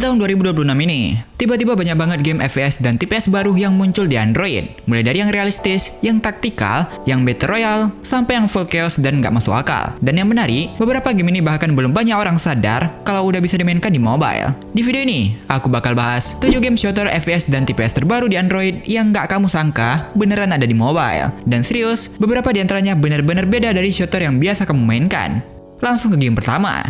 tahun 2026 ini, tiba-tiba banyak banget game FPS dan TPS baru yang muncul di Android. Mulai dari yang realistis, yang taktikal, yang Battle Royale, sampai yang full chaos dan nggak masuk akal. Dan yang menarik, beberapa game ini bahkan belum banyak orang sadar kalau udah bisa dimainkan di mobile. Di video ini, aku bakal bahas 7 game shooter FPS dan TPS terbaru di Android yang nggak kamu sangka beneran ada di mobile. Dan serius, beberapa di antaranya bener-bener beda dari shooter yang biasa kamu mainkan. Langsung ke game pertama.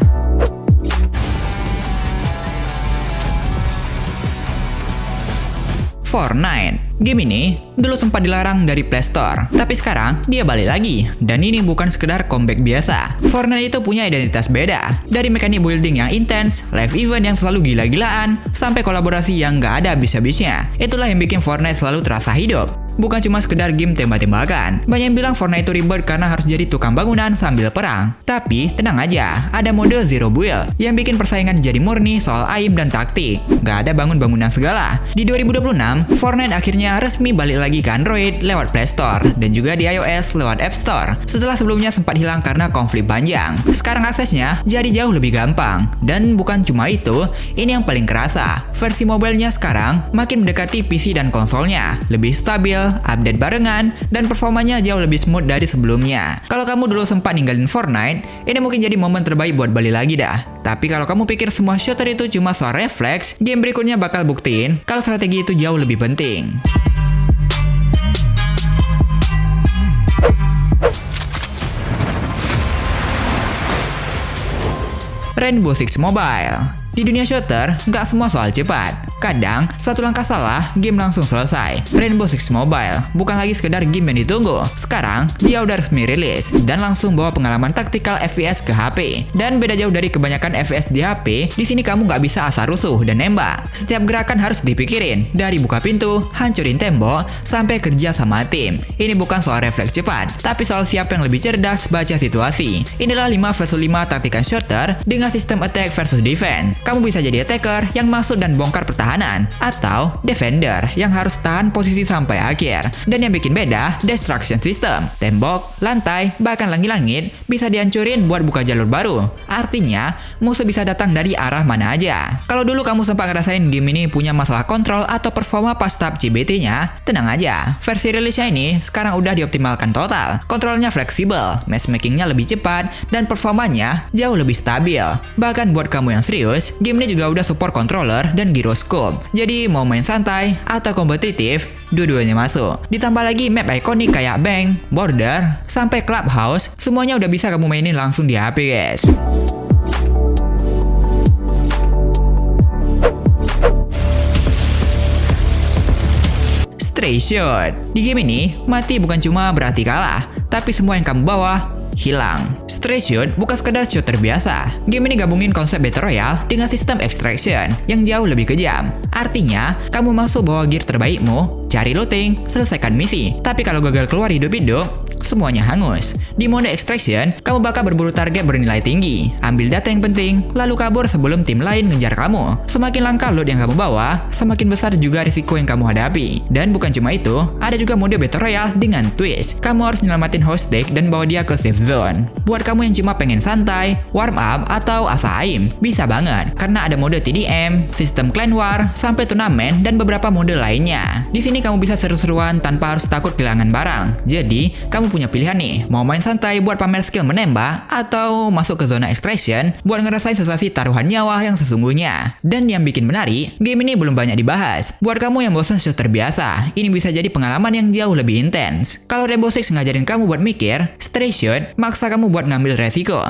Fortnite. Game ini dulu sempat dilarang dari Play Store, tapi sekarang dia balik lagi. Dan ini bukan sekedar comeback biasa. Fortnite itu punya identitas beda. Dari mekanik building yang intens, live event yang selalu gila-gilaan, sampai kolaborasi yang nggak ada habis-habisnya. Itulah yang bikin Fortnite selalu terasa hidup. Bukan cuma sekedar game tembak-tembakan. Banyak yang bilang Fortnite itu ribet karena harus jadi tukang bangunan sambil perang. Tapi tenang aja, ada mode Zero Build yang bikin persaingan jadi murni soal aim dan taktik. Nggak ada bangun-bangunan segala. Di 2026, Fortnite akhirnya resmi balik lagi ke Android lewat Play Store dan juga di iOS lewat App Store. Setelah sebelumnya sempat hilang karena konflik panjang. Sekarang aksesnya jadi jauh lebih gampang. Dan bukan cuma itu, ini yang paling kerasa. Versi mobilenya sekarang makin mendekati PC dan konsolnya. Lebih stabil, update barengan, dan performanya jauh lebih smooth dari sebelumnya. Kalau kamu dulu sempat ninggalin Fortnite, ini mungkin jadi momen terbaik buat balik lagi dah. Tapi kalau kamu pikir semua shooter itu cuma soal refleks, game berikutnya bakal buktiin kalau strategi itu jauh lebih penting. Rainbow Six Mobile. Di dunia shooter, nggak semua soal cepat. Kadang, satu langkah salah, game langsung selesai. Rainbow Six Mobile bukan lagi sekedar game yang ditunggu. Sekarang, dia udah resmi rilis dan langsung bawa pengalaman taktikal FPS ke HP. Dan beda jauh dari kebanyakan FPS di HP, di sini kamu nggak bisa asal rusuh dan nembak. Setiap gerakan harus dipikirin, dari buka pintu, hancurin tembok, sampai kerja sama tim. Ini bukan soal refleks cepat, tapi soal siapa yang lebih cerdas baca situasi. Inilah 5 versus 5 taktikan shooter dengan sistem attack versus defense. Kamu bisa jadi attacker yang masuk dan bongkar pertahanan, atau defender yang harus tahan posisi sampai akhir. Dan yang bikin beda, destruction system. Tembok, lantai, bahkan langit-langit bisa dihancurin buat buka jalur baru. Artinya, musuh bisa datang dari arah mana aja. Kalau dulu kamu sempat ngerasain game ini punya masalah kontrol atau performa pas tab CBT-nya, tenang aja. Versi rilisnya ini sekarang udah dioptimalkan total. Kontrolnya fleksibel, matchmakingnya lebih cepat, dan performanya jauh lebih stabil. Bahkan buat kamu yang serius, game ini juga udah support controller dan gyroscope. Jadi mau main santai atau kompetitif, dua-duanya masuk. Ditambah lagi map ikonik kayak Bank, Border, sampai Clubhouse, semuanya udah bisa kamu mainin langsung di HP, guys. Stray Shot. Di game ini, mati bukan cuma berarti kalah, tapi semua yang kamu bawa hilang. Stray Shot bukan sekedar shooter biasa. Game ini gabungin konsep Battle Royale dengan sistem extraction yang jauh lebih kejam. Artinya, kamu masuk bawa gear terbaikmu, cari looting, selesaikan misi. Tapi kalau gagal keluar hidup-hidup, semuanya hangus. Di mode extraction, kamu bakal berburu target bernilai tinggi, ambil data yang penting, lalu kabur sebelum tim lain ngejar kamu. Semakin langka loot yang kamu bawa, semakin besar juga risiko yang kamu hadapi. Dan bukan cuma itu, ada juga mode Battle Royale dengan twist. Kamu harus nyelamatin hostage dan bawa dia ke safe zone. Buat kamu yang cuma pengen santai, warm up, atau asa aim, bisa banget, karena ada mode TDM, sistem clan war, sampai turnamen, dan beberapa mode lainnya. Di sini kamu bisa seru-seruan tanpa harus takut kehilangan barang. Jadi, kamu punya pilihan nih, mau main santai buat pamer skill menembak, atau masuk ke zona extraction buat ngerasain sensasi taruhan nyawa yang sesungguhnya. Dan yang bikin menarik, game ini belum banyak dibahas. Buat kamu yang bosan shooter biasa, ini bisa jadi pengalaman yang jauh lebih intens. Kalau Rainbow Six ngajarin kamu buat mikir, Stray Shot maksa kamu buat ngambil resiko.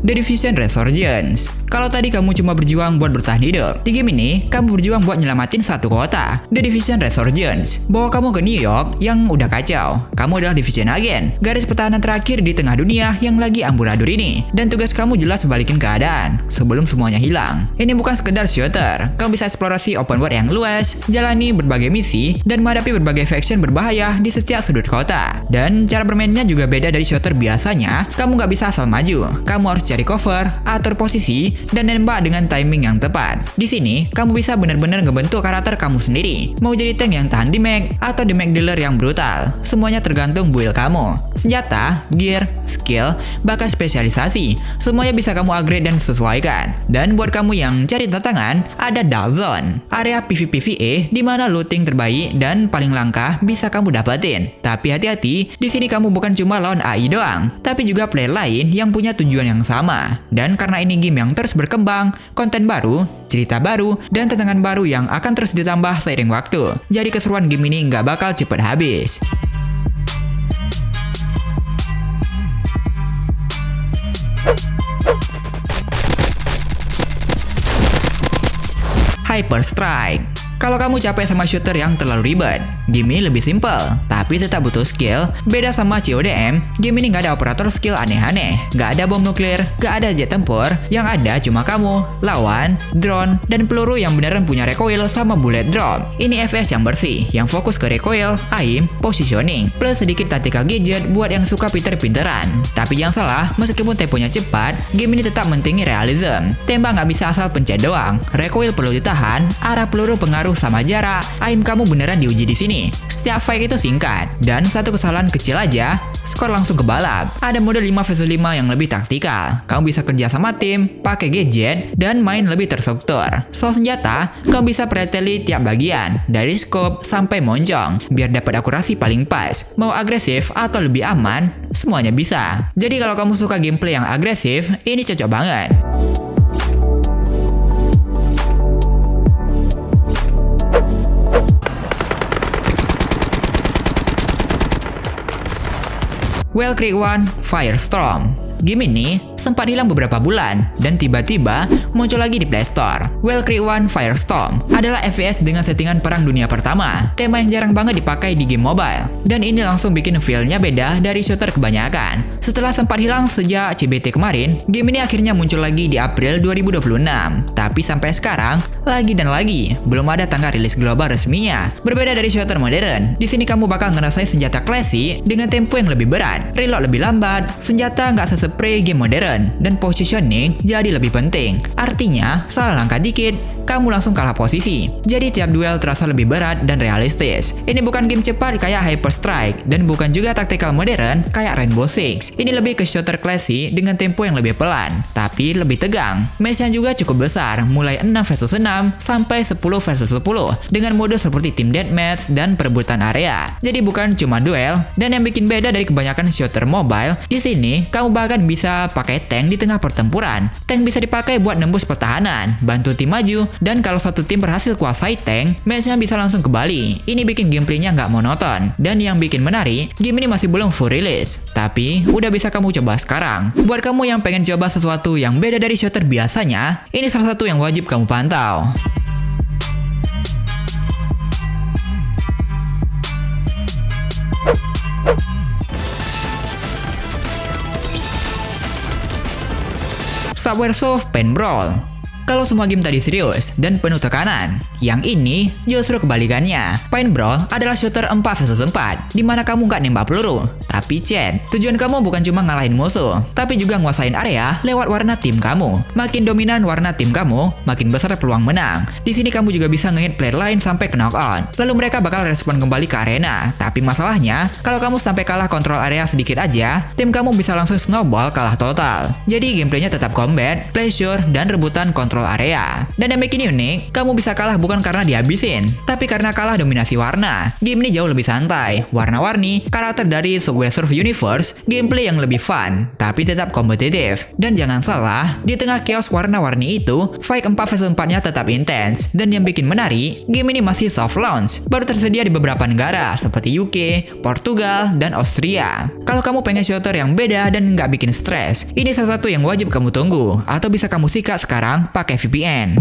The Division Resurgence. Kalau tadi kamu cuma berjuang buat bertahan hidup, di game ini kamu berjuang buat nyelamatin satu kota, The Division Resurgence. Bawa kamu ke New York yang udah kacau. Kamu adalah Division Agent, garis pertahanan terakhir di tengah dunia yang lagi amburadul ini. Dan tugas kamu jelas balikin keadaan sebelum semuanya hilang. Ini bukan sekedar shooter. Kamu bisa eksplorasi open world yang luas, jalani berbagai misi, dan menghadapi berbagai faction berbahaya di setiap sudut kota. Dan cara bermainnya juga beda dari shooter biasanya. Kamu nggak bisa asal maju. Kamu harus cari cover, atur posisi, dan nembak dengan timing yang tepat. Di sini, kamu bisa benar-benar ngebentuk karakter kamu sendiri. Mau jadi tank yang tahan damage atau damage dealer yang brutal, semuanya tergantung build kamu. Senjata, gear, skill, bahkan spesialisasi, semuanya bisa kamu upgrade dan sesuaikan. Dan buat kamu yang cari tantangan, ada Dark Zone, area PvPvE di mana looting terbaik dan paling langka bisa kamu dapetin. Tapi hati-hati, di sini kamu bukan cuma lawan AI doang, tapi juga player lain yang punya tujuan yang sama. Dan karena ini game yang terus berkembang, konten baru, cerita baru, dan tantangan baru yang akan terus ditambah seiring waktu. Jadi keseruan game ini nggak bakal cepet habis. Hyper Strike. Kalau kamu capek sama shooter yang terlalu ribet, game ini lebih simple, tapi tetap butuh skill. Beda sama CODM, game ini nggak ada operator skill aneh-aneh, nggak ada bom nuklir, nggak ada jet tempur, yang ada cuma kamu, lawan, drone, dan peluru yang beneran punya recoil sama bullet drop. Ini FPS yang bersih, yang fokus ke recoil, aim, positioning, plus sedikit tactical gadget buat yang suka pinter-pinteran. Tapi jangan salah, meskipun temponya cepat, game ini tetap mentinggi realism. Tembak nggak bisa asal pencet doang, recoil perlu ditahan, arah peluru pengaruh sama jarak, aim kamu beneran diuji di sini. Setiap fight itu singkat, dan satu kesalahan kecil aja, skor langsung ke balap. Ada mode 5 vs 5 yang lebih taktikal. Kamu bisa kerja sama tim, pakai gadget, dan main lebih terstruktur. Soal senjata, kamu bisa preteli tiap bagian, dari scope sampai moncong, biar dapat akurasi paling pas. Mau agresif atau lebih aman, semuanya bisa. Jadi kalau kamu suka gameplay yang agresif, ini cocok banget. Well Creek 1 Firestorm. Game ini sempat hilang beberapa bulan dan tiba-tiba muncul lagi di Play Store. Well Creek 1 Firestorm adalah FPS dengan settingan Perang Dunia Pertama, tema yang jarang banget dipakai di game mobile. Dan ini langsung bikin feel-nya beda dari shooter kebanyakan. Setelah sempat hilang sejak CBT kemarin, game ini akhirnya muncul lagi di April 2026. Tapi sampai sekarang, lagi dan lagi, belum ada tanggal rilis global resminya. Berbeda dari shooter modern, di sini kamu bakal ngerasain senjata klasik dengan tempo yang lebih berat, reload lebih lambat, senjata nggak sespray game modern, dan positioning jadi lebih penting. Artinya, salah langkah dikit, kamu langsung kalah posisi. Jadi tiap duel terasa lebih berat dan realistis. Ini bukan game cepat kayak Hyper Strike, dan bukan juga tactical modern kayak Rainbow Six. Ini lebih ke shooter klasik dengan tempo yang lebih pelan, tapi lebih tegang. Match-nya juga cukup besar, mulai 6 vs 6 sampai 10 vs 10, dengan mode seperti team deathmatch dan perebutan area. Jadi bukan cuma duel, dan yang bikin beda dari kebanyakan shooter mobile, di sini kamu bahkan bisa pakai tank di tengah pertempuran. Tank bisa dipakai buat nembus pertahanan, bantu tim maju, dan kalau satu tim berhasil kuasai tank, match-nya bisa langsung kembali. Ini bikin gameplaynya nggak monoton. Dan yang bikin menarik, game ini masih belum full release, tapi udah bisa kamu coba sekarang. Buat kamu yang pengen coba sesuatu yang beda dari shooter biasanya, ini salah satu yang wajib kamu pantau. Subway Surf Paint Brawl. Kalau semua game tadi serius dan penuh tekanan, yang ini justru kebalikannya. Paint Brawl adalah shooter 4 vs 4, di mana kamu nggak nembak peluru, tapi chat. Tujuan kamu bukan cuma ngalahin musuh, tapi juga nguasain area lewat warna tim kamu. Makin dominan warna tim kamu, makin besar peluang menang. Di sini kamu juga bisa nge-hit player lain sampai ke knockout. Lalu mereka bakal respon kembali ke arena. Tapi masalahnya, kalau kamu sampai kalah kontrol area sedikit aja, tim kamu bisa langsung snowball kalah total. Jadi gameplaynya tetap combat, pleasure, dan rebutan kontrol area. Dan yang bikin unik, kamu bisa kalah bukan karena dihabisin, tapi karena kalah dominasi warna. Game ini jauh lebih santai, warna-warni, karakter dari Subway Surf Universe, gameplay yang lebih fun, tapi tetap kompetitif. Dan jangan salah, di tengah chaos warna-warni itu, fight 4 vs 4-nya tetap intens. Dan yang bikin menarik, game ini masih soft launch, baru tersedia di beberapa negara seperti UK, Portugal, dan Austria. Kalau kamu pengen shooter yang beda dan nggak bikin stres, ini salah satu yang wajib kamu tunggu, atau bisa kamu sikat sekarang pakai VPN.